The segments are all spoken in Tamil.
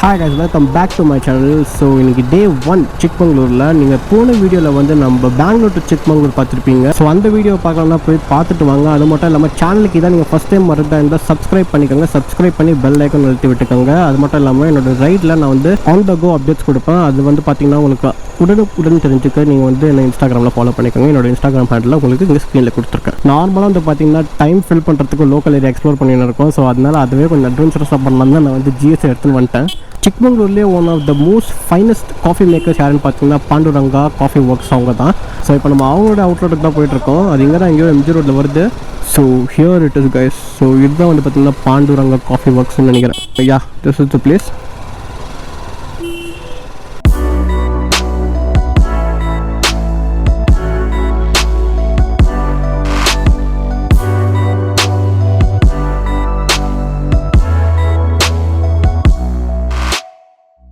Hi guys, welcome back to my channel. So இன்னைக்கு day 1 Chickmagalurல நீங்க போன வீடியோல வந்து நம்ம பெங்களூர் டு Chickmagalur பார்த்திருப்பீங்க. ஸோ அந்த வீடியோ பார்க்கலாம்னா போய் பார்த்துட்டு வாங்க. அது மட்டும் இல்லாமல் சேனலுக்கு இதான் நீங்கள் ஃபஸ்ட் டைம் வரதா இருந்தால் சப்ஸ்கிரைப் பண்ணிக்கோங்க. சப்ஸ்கிரைப் பண்ணி பெல் ஐக்கன் அழுத்தி விட்டுக்கோங்க. அது மட்டும் இல்லாமல் என்னோட ரைட்டில் நான் வந்து ஆன் த கோ அப்டேட்ஸ் கொடுப்பேன். அது வந்து பார்த்தீங்கன்னா உங்களுக்கு உடனுக்குடன் தெரிஞ்சுக்க நீங்கள் வந்து என்ன இன்ஸ்டாகிராமில் ஃபாலோ பண்ணிக்கோங்க. என்னோட இன்ஸ்டாகிராம் ஹேண்டில் உங்களுக்கு இங்கே ஸ்க்ரீனில் கொடுத்துருக்கேன். நார்மலாக வந்து பார்த்தீங்கன்னா டைம் ஃபில் பண்ணுறதுக்கு லோக்கல் ஏரியா எக்ஸ்ப்ளோர் பண்ணின்னு இருக்கோம். ஸோ அதனால் அதுவே கொஞ்சம் அட்வென்ச்சரஸாக பண்ணலாம் தான் நான் வந்து ஜிஎஸ் எடுத்துன்னு வந்துட்டேன். சிக்மங்களூர்லேயே one of the most finest coffee makers யாருன்னு பார்த்தீங்கன்னா பாண்டுரங்கா காஃபி ஒர்க்ஸ் அவங்க தான். ஸோ இப்போ நம்ம அவங்களோட அவுட்லெட்டுக்கு தான் போயிட்டுருக்கோம். அது இங்கே தான் எங்கேயோ எம்ஜி ரோட்டில் வருது. So here it is guys. So இதுதான் வந்து பார்த்தீங்கன்னா பாண்டுரங்கா காஃபி ஒர்க்ஸ்ன்னு நினைக்கிறேன். Yeah, this is the place.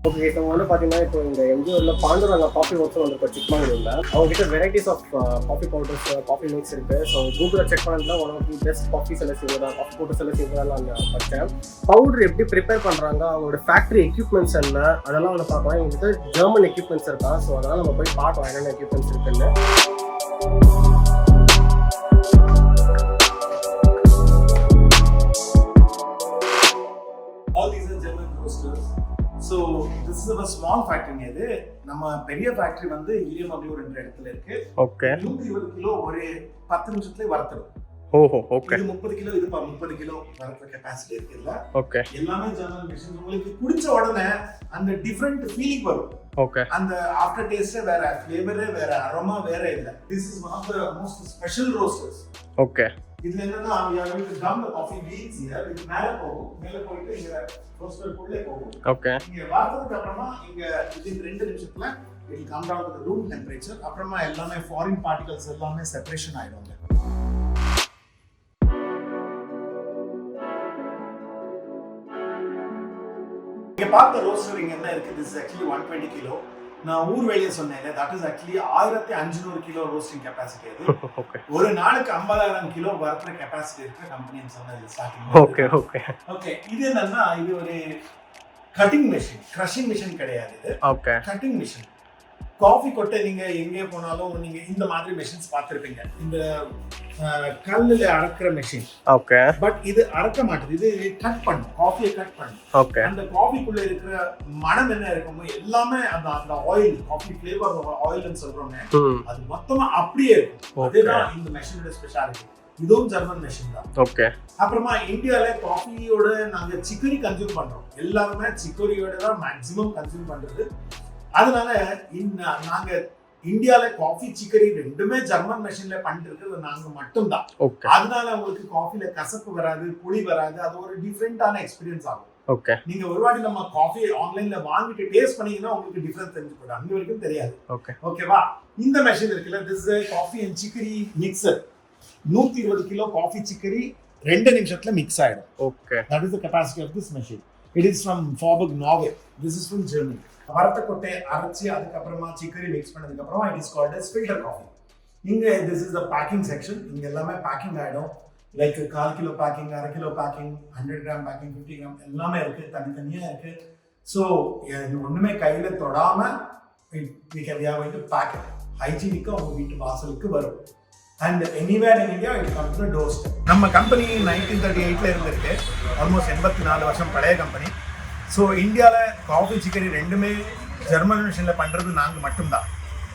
Okay, இப்போ வந்து பார்த்தீங்கன்னா இப்போ இந்த எம்ஜிஆரில் பாண்டுரங்கா காஃபி ஒர்க்ஸ் வந்து இப்போ சிக்மங்களூரில் அவங்ககிட்ட varieties of coffee powders coffee mix இருக்குது. ஸோ கூகுளில் செக் பண்ணல one of the best coffee sellers இவங்க தான், காஃபி பவுடர் செல்லர்ஸ் இவங்க தான் நான் படித்தேன். பவுடர் எப்படி ப்ரிப்பேர் பண்ணுறாங்க, அவங்களோட ஃபேக்ட்ரி எக்யூப்மெண்ட்ஸ் என்ன, அதெல்லாம் வந்து பார்க்கலாம். எங்களுக்கு ஜெர்மன் எக்யூப்மெண்ட்ஸ் இருக்கா. ஸோ அதனால் நம்ம போய் பார்க்கலாம் என்னென்ன எக்யூப்மெண்ட்ஸ் இருக்குன்னு. So this is a small factory. இது நம்ம பெரிய ஃபேக்டரி வந்து Chickmagalur என்ற இடத்துல இருக்கு. ஓகே, 120 கிலோ ஒரு 10 நிமிஷத்துல வறுத்துரும். ஓஹோ, ஓகே. இது 30 கிலோ, இது 30 கிலோ வறுக்கிற கெபாசிட்டி இருக்குல்ல. ஓகே, எல்லாமே ஜெர்மன் மெஷின். உங்களுக்கு குடிச்ச உடனே அந்த டிஃபரண்ட் ஃபீலிங் வரும். ஓகே, அந்த ஆஃப்டர் டேஸ்டே வேற, ஃப்ளேவரே வேற, அரோமா வேற இல்ல. This is one of the most special roasters. Okay. இதுல என்னன்னா we are going to dump the coffee beans here. இது மேல போகும், மேல போயிட்டு இங்க ரோஸ்டர் குள்ளே போகும். ஓகே. இங்க வறுத்ததுக்கு அப்புறமா இங்க within 2 நிமிஷத்துல it will come down to the room temperature. அப்புறமா எல்லாமே foreign particles எல்லாமே செப்பரேஷன் ஆயிடும். இங்க பார்த்த ரோஸ்டர் இங்க என்ன இருக்கு? This is actually 120 kilo. நான் ஊர் வெளியே சொன்னேன், that is actually 1500 kilo roasting capacity. அது ஒரு நாளுக்கு 50000 கிலோ வறுக்கிற கெபாசிட்டி இருக்கிற கம்பெனின்னு சொன்னது ஸ்டார்டிங். Okay, okay, okay. இது என்னன்னா, இது ஒரு கட்டிங் மெஷின், கிரஷிங் மெஷின் கிடையாது. இது ஓகே, கட்டிங் மெஷின். காஃபி கொட்டை நீங்க எங்கே போனாலும் நீங்க இந்த மாதிரி மெஷின்ஸ் பார்த்திருப்பீங்க. இந்த கல்லுல அரைக்கிற மெஷின். ஓகே. பட் இது அரைக்க மாட்டேது, இது கட் பண்ணும், காஃபியை கட் பண்ணும். ஓகே. அந்த காஃபிக்குள்ள இருக்கிற மனம் என்ன இருக்குமோ எல்லாமே அந்த ஆயில், காஃபி ஃப்ளேவர் ஆயில்னு சொல்றோமே, அது மொத்தமா அப்படியே இருக்கும். அதுதான் இந்த மெஷினோட ஸ்பெஷாலிட்டி. இதுவும் ஜெர்மன் மெஷின் தான். ஓகே. அப்புறமா இந்தியால காஃபியோட நாங்க சிக்கரி கன்சியூம் பண்றோம். எல்லாருமே சிக்கரியோட தான் மேக்ஸிமம் கன்சியூம் பண்றது. அதனால நாங்க இந்தியால காஃபி சிக்கரி ரெண்டுமே ஜெர்மன் மெஷின்ல பண்ணிட்டு இருக்கிறது நாங்க மட்டும்தான். அதனால உங்களுக்கு காஃபில கசப்பு வராது, புளி வராது. அது ஒரு டிஃபரெண்டான எக்ஸ்பீரியன்ஸ் ஆகும். ஓகே. நீங்க ஒரு வாட்டி நம்ம காஃபி ஆன்லைன்ல வாங்கிட்டு டேஸ்ட் பண்ணீங்கன்னா உங்களுக்கு டிஃபரன்ஸ் தெரிஞ்சு போடும். அங்க வரைக்கும் தெரியாது. ஓகே, ஓகேவா? இந்த மெஷின் இருக்குல்ல, this is coffee and chicory mixer. 120 kilo coffee chicory 2 நிமிஷத்துல மிக்ஸ் ஆயிடும். Okay. That is the capacity of this machine. It is from Farburg, Norway. This is from Germany. வறுத்த கொட்டை அரைச்சி அதுக்கப்புறமா சிக்கரி மிக்ஸ் பண்ணதுக்கு அப்புறமா it is called as filter coffee. இங்க this is the packing section. இங்க எல்லாமே பேக்கிங் ஆயிடும். Like 1/4 kilo packing, 1/2 kilo packing, 100 gram packing, 50 gram எல்லாமே இருக்கு, தனித்தனியா இருக்கு. ஸோ ஒண்ணுமே கையில தொடாம we are going to pack it. ஹைஜீனிக்கா உங்க வீட்டு வாசலுக்கு வரும். And anywhere in India it comes to the doorstep. நம்ம கம்பெனி 1938ல இருந்திருக்கு. ஆல்மோஸ்ட் 84 வருஷம் பழைய கம்பெனி. ஸோ இந்தியாவில் காஃபி சிக்கரி ரெண்டுமே ஜெர்மன் மிஷினில் பண்ணுறது நாங்கள் மட்டும்தான்.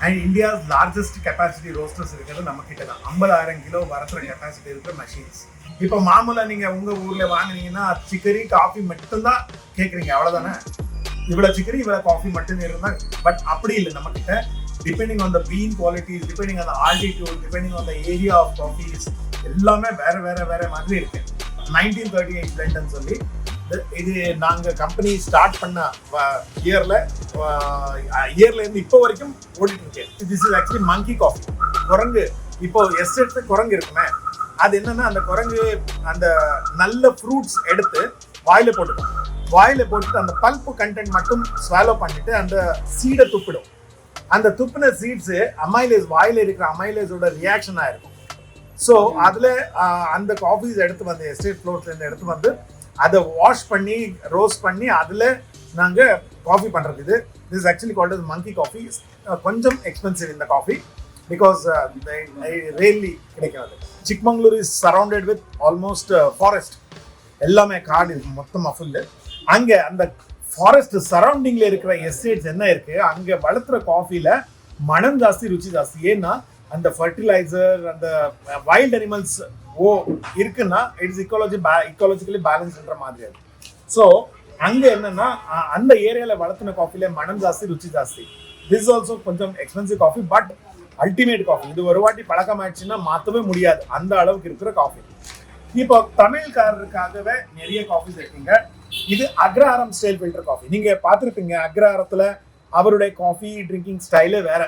And India's largest capacity roasters இருக்கிறது நம்ம கிட்ட தான். 50000 கிலோ வரத்துற கெப்பாசிட்டி இருக்கிற மெஷின்ஸ். இப்போ மாமூலாக நீங்கள் உங்கள் ஊரில் வாங்கினீங்கன்னா சிக்கரி காஃபி மட்டும்தான் கேட்குறீங்க, அவ்வளோதானே? இவ்வளோ சிக்கரி இவ்வளோ காஃபி மட்டும் இருந்தால். பட் அப்படி இல்லை நம்ம கிட்ட. Depending on the bean qualities, depending on the altitude, depending on the area of coffees எல்லாமே வேற மாதிரி இருக்கு. 1938 பிளெண்ட்னு சொல்லி இது நாங்க கம்பெனி ஸ்டார்ட் பண்ண இயர்ல இருந்து இப்போ வரைக்கும் ஓடிட்டு இருக்கேன். This is actually monkey coffee. குரங்கு, இப்போ எஸ்டேட்ல குரங்கு இருக்குமே, அது என்னன்னா அந்த குரங்கு அந்த நல்ல ஃப்ரூட்ஸ் எடுத்து வாயில போட்டுக்கும். வாயில போட்டுட்டு அந்த பல்ப் கண்டென்ட் மட்டும் ஸ்வாலோ பண்ணிட்டு அந்த சீடை துப்பிடும். அந்த துப்பின சீட்ஸ் அமைலேஸ், வாயில இருக்கிற அமைலேஸோட ரியாக்ஷன் ஆயிருக்கும். ஸோ அதுல அந்த காஃபீஸ் எடுத்து வந்து எஸ்டேட் ஃப்ளோர்ஸ்ல இருந்து எடுத்து வந்து அதை வாஷ் பண்ணி ரோஸ்ட் பண்ணி அதுல நாங்க காஃபி பண்றது இது. This is actually called as monkey coffee. கொஞ்சம் எக்ஸ்பென்சிவ் இந்த காஃபி because rarely கிடைக்காது. Chickmagalur is surrounded with almost forest. எல்லாமே காடு மொத்தமா ஃபுல்லு. அங்க அந்த ஃபாரஸ்ட் சரௌண்டிங்ல இருக்கிற எஸ்டேட்ஸ் என்ன இருக்கு, அங்க வளர்த்துற காஃபில மனம் ஜாஸ்தி, ருச்சி ஜாஸ்தி. ஏன்னா அந்த ஃபர்டிலைசர், அந்த வைல்ட் அனிமல்ஸ் இருக்குன்னா இட்ஸ் இக்காலஜிக்கலி பேலன்ஸ்ன்ற மாதிரி அது. ஸோ அங்க என்னன்னா அந்த ஏரியால வளர்த்துன காஃபில மனம் ஜாஸ்தி, ருச்சி ஜாஸ்தி. திஸ் ஆல்சோ கொஞ்சம் expensive coffee, but ultimate coffee. இது ஒரு வாட்டி பழக்கம் ஆயிடுச்சுன்னா மாற்றவே முடியாது, அந்த அளவுக்கு இருக்கிற காஃபி. இப்போ தமிழ்காரருக்காகவே நிறைய காஃபிஸ் இருக்கீங்க. இது அக்ரஹாரம் ஸ்டைல் ஃபில்டர் காஃபி. நீங்க பார்த்துருப்பீங்க, அக்ரஹாரத்துல அவருடைய காஃபி ட்ரிங்கிங் ஸ்டைலே வேற.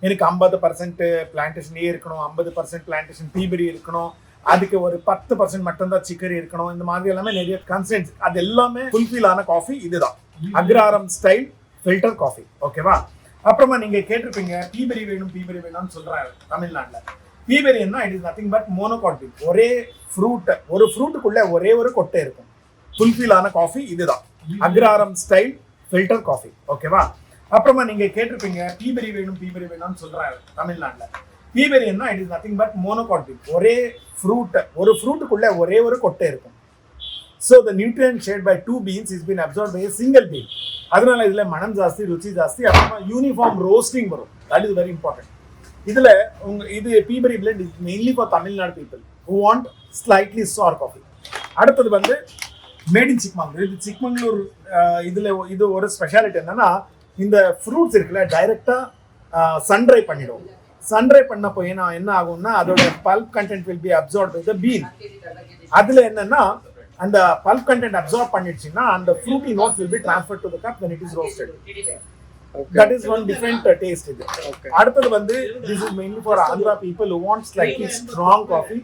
எனக்கு 50% பிளான்டேஷன் ஏ இருக்கணும், 50% பிளான்டேஷன் டீபெரி இருக்கணும், அதுக்கு ஒரு 10% மட்டும்தான் சிக்கரி இருக்கணும். இந்த மாதிரி எல்லாமே நிறைய கன்சென்ட்ஸ், அது எல்லாமே ஃபுல்ஃபில் ஆன காஃபி இதுதான் அக்ரஹாரம் ஸ்டைல் ஃபில்டர் காஃபி. ஓகேவா? அப்புறமா நீங்க கேட்டிருப்பீங்க பீபெரி வேணும்னு சொல்றாரு தமிழ்நாட்டுல. பீபெரி என்ன, it is nothing but monocot. ஒரே ஃப்ரூட், ஒரு ஃப்ரூட்டுக்குள்ள ஒரே ஒரு கொட்டை இருக்கும். ஃபுல்ஃபில் ஆன காஃபி இதுதான் அக்ரஹாரம் ஸ்டைல் ஃபில்டர் காஃபி. ஓகேவா? அப்புறமா நீங்க கேட்டிருப்பீங்க பீபெரி வேணும்னு சொல்றாரு தமிழ்நாட்டுல. பீபெரி என்ன, it is nothing but monocot. ஒரே ஃப்ரூட், ஒரு ஃப்ரூட்டுக்குள்ள ஒரே ஒரு கொட்டை இருக்கும். So the nutrient shared by two beans is been absorbed by a single bean. அதனால இதுல மனம் ஜாஸ்தி, ருச்சி ஜாஸ்தி. அப்புறமா யூனிஃபார்ம் ரோஸ்டிங் வரும். That is very important. இதுல இது peaberry blend is mainly for Tamil Nadu people who want slightly sour coffee. அடுத்தது வந்து மேட் இன் சிக்மங்களூர். இது சிக்மங்களூர். இதுல இது ஒரு ஸ்பெஷாலிட்டி என்னன்னா, இந்த ஃப்ரூட்ஸ் இருக்குல்ல டைரக்டா சன்ட்ரை பண்ணிடுவோம். சன்ட்ரை பண்ணப்போ என்ன ஆகும்னா, அதோட pulp content will be absorbed by the bean. அதுல என்னன்னா, அந்த பல்ப் கண்டென்ட் அப்சார்ப் பண்ணிடுச்சுன்னா அந்த fruity notes will be transferred to the cup when it is roasted. That is one different taste இது. அடுத்தது வந்து this is mainly for Andhra people who want slightly strong coffee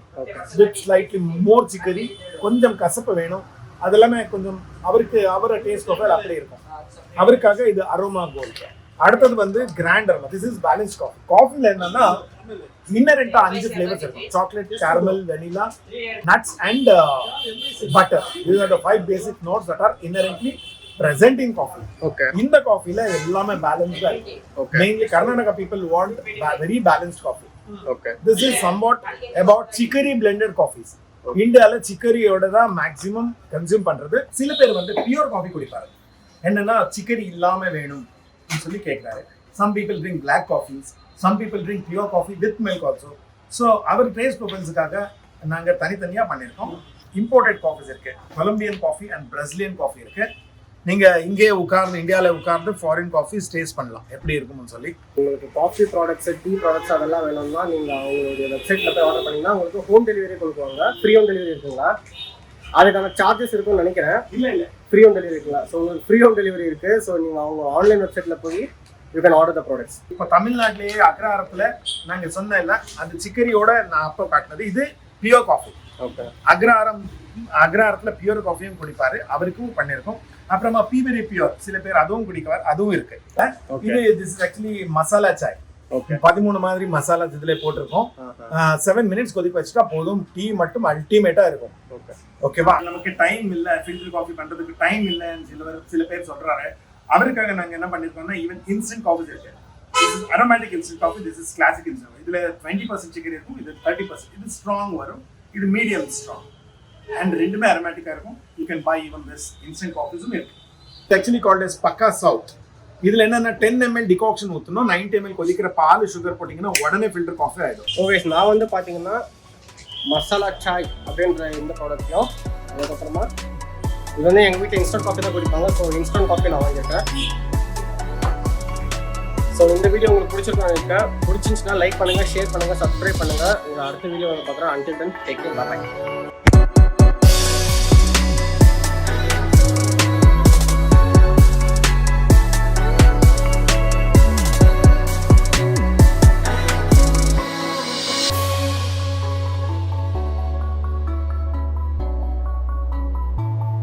with slightly more chicory. கொஞ்சம் கசப்பு வேணும், அதெல்லாமே கொஞ்சம் அவரோட டேஸ்ட் ப்ரொஃபைல் அப்படி இருக்கும். அவருக்காக இது அரோமா கோல்ட். அடுத்தது வந்து grander. This is balance coffee. காஃபில என்னன்னா இன்னரண்டா 5 ஃபிளேவர்ஸ் இருக்கும். Chocolate, caramel, vanilla, nuts and butter. These are the 5 basic notes that are inherently present in coffee. Okay. இந்த காஃபில எல்லாமே பேலன்ஸ்டா இருக்கு. Mainly Karnataka people want very balanced coffee. Okay. This is somewhat about chicory blended coffees. இந்தியால சிக்கரியோட தான் மேக்ஸிமம் கன்சியூம் பண்றது. சில பேர் வந்து பியூர் காஃபி குடிப்பாரு. என்னன்னா சிக்கரி இல்லாம வேணும் சொல்லி கேட்கிறாரு. Some people drink black coffees. Some people drink pure coffee with milk also. So அவர் டேஸ்ட் ப்ரொஃபைல்ஸுக்காக நாங்க தனித்தனியா பண்ணியிருக்கோம். இம்போர்ட்டட் காஃபிஸ் இருக்கு, Colombian coffee and Brazilian coffee இருக்கு. நீங்க இங்கே உட்கார்ந்து இந்தியாவில் உட்கார்ந்து ஃபாரின் காஃபிஸ் டேஸ்ட் பண்ணலாம் எப்படி இருக்கும்னு சொல்லி. உங்களுக்கு காஃபி ப்ராடக்ட்ஸ், டீ ப்ராடக்ட்ஸ் அதெல்லாம் வேணும்னா நீங்க அவங்களுடைய வெப்சைட்ல போய் ஆர்டர் பண்ணீங்கன்னா உங்களுக்கு ஹோம் டெலிவரி கொடுக்குவாங்க. ஃப்ரீ ஹோம் டெலிவரி இருக்குங்களா? அதுக்கான சார்ஜஸ் இருக்கும்னு நினைக்கிறேன். இல்லை ஃப்ரீ ஹோம் டெலிவரி இருக்குல்ல? ஸோ உங்களுக்கு ஃப்ரீ ஹோம் டெலிவரி இருக்கு. ஸோ நீங்க அவங்க ஆன்லைன் வெப்சைட்ல போய் you can order the products. இப்போ தமிழ்நாட்டிலேயே அக்ரஹாரத்தில் நாங்கள் சொன்ன இல்லை, அந்த சிக்கரியோட நான் அப்போ காட்டினது இது பியூர் காஃபி. ஓகே. அக்ரஹாரத்தில் பியூர் காஃபியும் குடிப்பாரு, அவருக்கும் பண்ணியிருக்கோம். அப்புறமா பீபெரி பியூர் சில பேர் அதுவும் குடிக்குவார், அதுவும் இருக்கு. இது this is actually masala Sai. 13 மாதிரி மசாலா இதுல போட்டிருக்கோம். 7 minutes கொதிக்க வச்சுட்டா போதும். டீ மட்டும் அல்டிமேட்டா இருக்கும். ஓகேவா? நமக்கு டைம் இல்ல, ஃபில்டர் காஃபி பண்றதுக்கு டைம் இல்லைன்னு சில பேர் சொல்றாரு. அவருக்காக நாங்க என்ன பண்ணிருக்கோம்னா, ஈவன் இன்ஸ்டன்ட் காஃபி இருக்கு. This is aromatic instant coffee. This is classic instant. இதுல 20% சிக்கரி இருக்கும், இது 30%. இது ஸ்ட்ராங் வரும், இது மீடியம் ஸ்ட்ராங். And ரெண்டுமே aromatic இருக்கும். You can buy even this instant coffees இருக்கு. It's actually called as Pakka South. இதுல என்னன்னா 10 ml டிகாக்ஷன் ஊத்தணும், 90 ml கொதிக்கிற பால், சுகர் போட்டீங்கன்னா உடனே ஃபில்டர் காஃபி ஆயிடும். ஓகே, நான் வந்து பாத்தீங்கன்னா மசாலா சாய் அப்படின்ற இந்த ப்ராடக்ட்லையும், அதுக்கப்புறமா இது வந்து எங்கள் வீட்டில் இன்ஸ்டன்ட் காஃபி தான் குடிப்பாங்க. ஸோ இன்ஸ்டன்ட் காஃபி நான் வாங்கியிருக்கேன். ஸோ இந்த வீடியோ உங்களுக்கு பிடிச்சிருந்துச்சுன்னா லைக் பண்ணுங்கள், ஷேர் பண்ணுங்கள், சப்ஸ்கிரைப் பண்ணுங்கள். உங்கள் அடுத்த வீடியோ பார்க்குறேன். Until then take care, by.